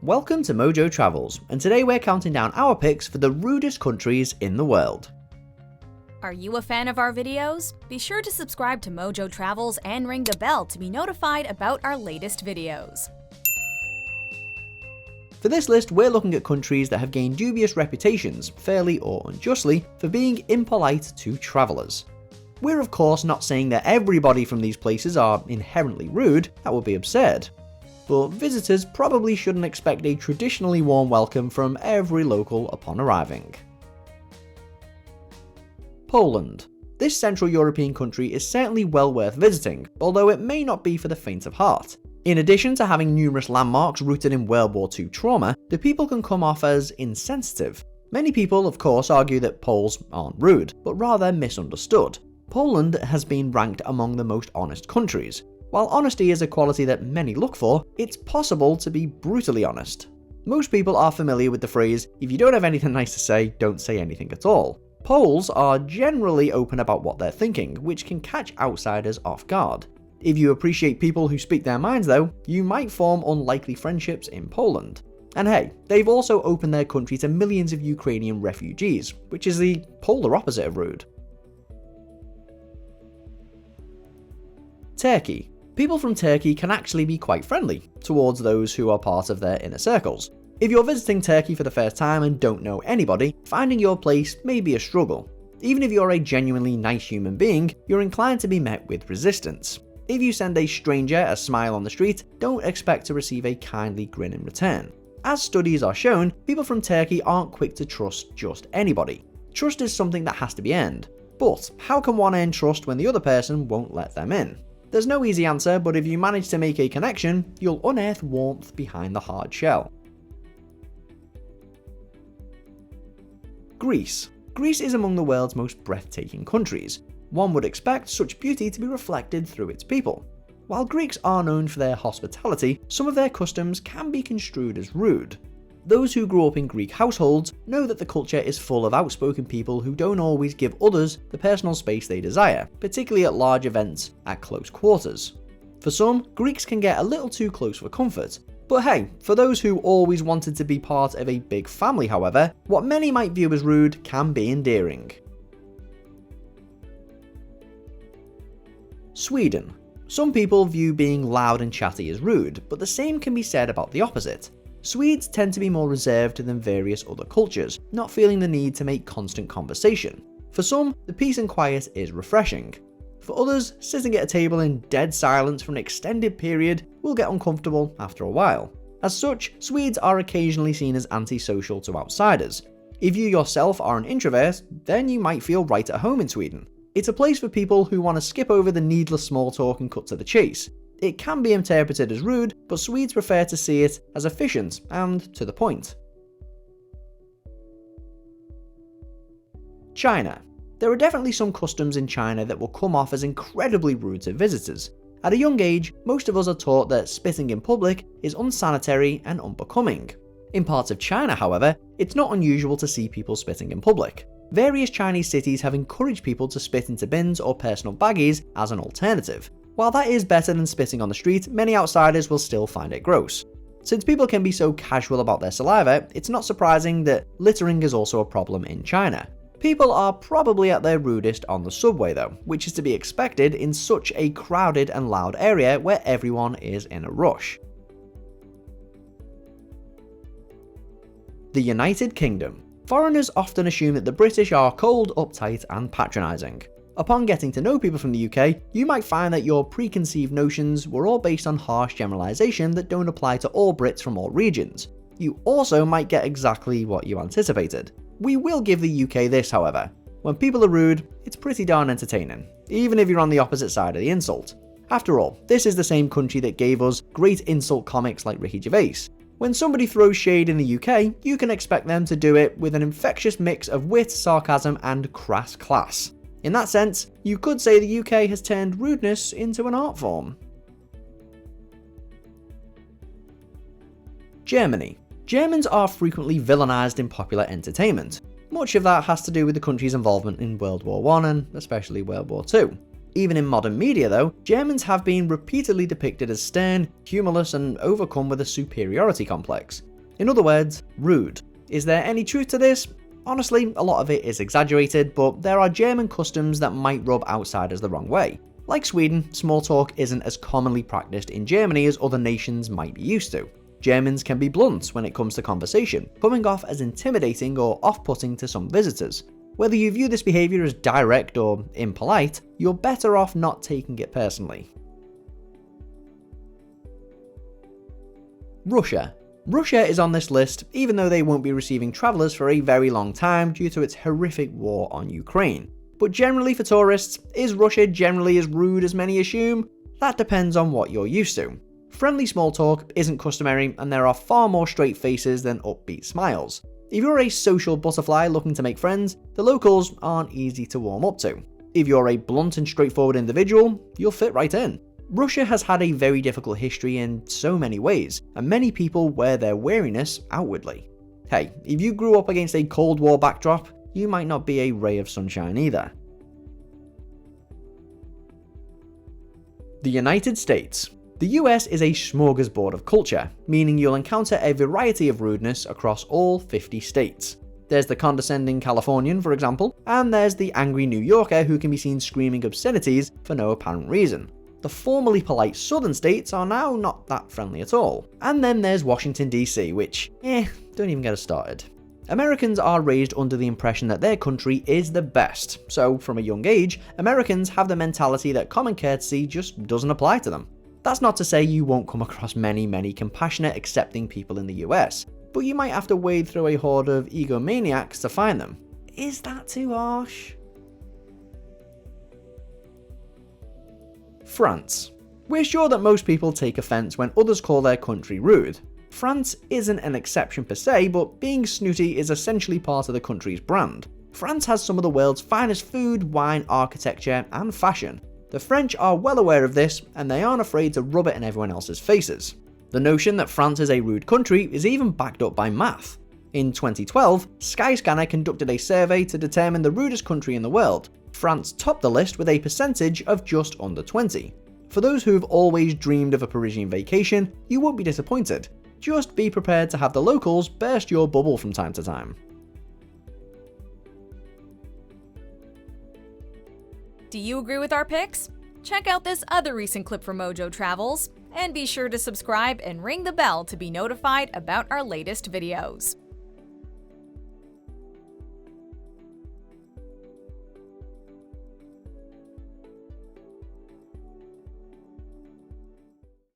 Welcome to Mojo Travels, and today we're counting down our picks for the rudest countries in the world. Are you a fan of our videos? Be sure to subscribe to Mojo Travels and ring the bell to be notified about our latest videos. For this list, we're looking at countries that have gained dubious reputations, fairly or unjustly, for being impolite to travellers. We're of course not saying that everybody from these places are inherently rude, that would be absurd. But visitors probably shouldn't expect a traditionally warm welcome from every local upon arriving. Poland. This Central European country is certainly well worth visiting, although it may not be for the faint of heart. In addition to having numerous landmarks rooted in World War II trauma, the people can come off as insensitive. Many people, of course, argue that Poles aren't rude, but rather misunderstood. Poland has been ranked among the most honest countries. While honesty is a quality that many look for, it's possible to be brutally honest. Most people are familiar with the phrase, if you don't have anything nice to say, don't say anything at all. Poles are generally open about what they're thinking, which can catch outsiders off guard. If you appreciate people who speak their minds though, you might form unlikely friendships in Poland. And hey, they've also opened their country to millions of Ukrainian refugees, which is the polar opposite of rude. Turkey. People from Turkey can actually be quite friendly towards those who are part of their inner circles. If you're visiting Turkey for the first time and don't know anybody, finding your place may be a struggle. Even if you're a genuinely nice human being, you're inclined to be met with resistance. If you send a stranger a smile on the street, don't expect to receive a kindly grin in return. As studies are shown, people from Turkey aren't quick to trust just anybody. Trust is something that has to be earned. But how can one earn trust when the other person won't let them in? There's no easy answer, but if you manage to make a connection, you'll unearth warmth behind the hard shell. Greece. Greece is among the world's most breathtaking countries. One would expect such beauty to be reflected through its people. While Greeks are known for their hospitality, some of their customs can be construed as rude. Those who grew up in Greek households know that the culture is full of outspoken people who don't always give others the personal space they desire, particularly at large events at close quarters. For some, Greeks can get a little too close for comfort. But hey, for those who always wanted to be part of a big family however, what many might view as rude can be endearing. Sweden. Some people view being loud and chatty as rude, but the same can be said about the opposite. Swedes tend to be more reserved than various other cultures, not feeling the need to make constant conversation. For some, the peace and quiet is refreshing. For others, sitting at a table in dead silence for an extended period will get uncomfortable after a while. As such, Swedes are occasionally seen as antisocial to outsiders. If you yourself are an introvert, then you might feel right at home in Sweden. It's a place for people who want to skip over the needless small talk and cut to the chase. It can be interpreted as rude, but Swedes prefer to see it as efficient and to the point. China. There are definitely some customs in China that will come off as incredibly rude to visitors. At a young age, most of us are taught that spitting in public is unsanitary and unbecoming. In parts of China, however, it's not unusual to see people spitting in public. Various Chinese cities have encouraged people to spit into bins or personal baggies as an alternative. While that is better than spitting on the street, many outsiders will still find it gross. Since people can be so casual about their saliva, it's not surprising that littering is also a problem in China. People are probably at their rudest on the subway though, which is to be expected in such a crowded and loud area where everyone is in a rush. The United Kingdom. Foreigners often assume that the British are cold, uptight and patronising. Upon getting to know people from the UK, you might find that your preconceived notions were all based on harsh generalisation that don't apply to all Brits from all regions. You also might get exactly what you anticipated. We will give the UK this, however. When people are rude, it's pretty darn entertaining, even if you're on the opposite side of the insult. After all, this is the same country that gave us great insult comics like Ricky Gervais. When somebody throws shade in the UK, you can expect them to do it with an infectious mix of wit, sarcasm and crass class. In that sense, you could say the UK has turned rudeness into an art form. Germany. Germans are frequently villainised in popular entertainment. Much of that has to do with the country's involvement in World War I and especially World War II. Even in modern media though, Germans have been repeatedly depicted as stern, humourless and overcome with a superiority complex. In other words, rude. Is there any truth to this? Honestly, a lot of it is exaggerated, but there are German customs that might rub outsiders the wrong way. Like Sweden, small talk isn't as commonly practiced in Germany as other nations might be used to. Germans can be blunt when it comes to conversation, coming off as intimidating or off-putting to some visitors. Whether you view this behaviour as direct or impolite, you're better off not taking it personally. Russia. Russia is on this list, even though they won't be receiving travellers for a very long time due to its horrific war on Ukraine. But generally for tourists, is Russia generally as rude as many assume? That depends on what you're used to. Friendly small talk isn't customary, and there are far more straight faces than upbeat smiles. If you're a social butterfly looking to make friends, the locals aren't easy to warm up to. If you're a blunt and straightforward individual, you'll fit right in. Russia has had a very difficult history in so many ways, and many people wear their wariness outwardly. Hey, if you grew up against a Cold War backdrop, you might not be a ray of sunshine either. The United States. The US is a smorgasbord of culture, meaning you'll encounter a variety of rudeness across all 50 states. There's the condescending Californian, for example, and there's the angry New Yorker who can be seen screaming obscenities for no apparent reason. The formerly polite southern states are now not that friendly at all. And then there's Washington DC, which, don't even get us started. Americans are raised under the impression that their country is the best, so from a young age, Americans have the mentality that common courtesy just doesn't apply to them. That's not to say you won't come across many compassionate, accepting people in the US, but you might have to wade through a horde of egomaniacs to find them. Is that too harsh? France. We're sure that most people take offense when others call their country rude. France isn't an exception per se, but being snooty is essentially part of the country's brand. France has some of the world's finest food, wine, architecture, and fashion. The French are well aware of this, and they aren't afraid to rub it in everyone else's faces. The notion that France is a rude country is even backed up by math. In 2012, Skyscanner conducted a survey to determine the rudest country in the world. France topped the list with a percentage of just under 20. For those who've always dreamed of a Parisian vacation, you won't be disappointed. Just be prepared to have the locals burst your bubble from time to time. Do you agree with our picks? Check out this other recent clip from Mojo Travels, and be sure to subscribe and ring the bell to be notified about our latest videos.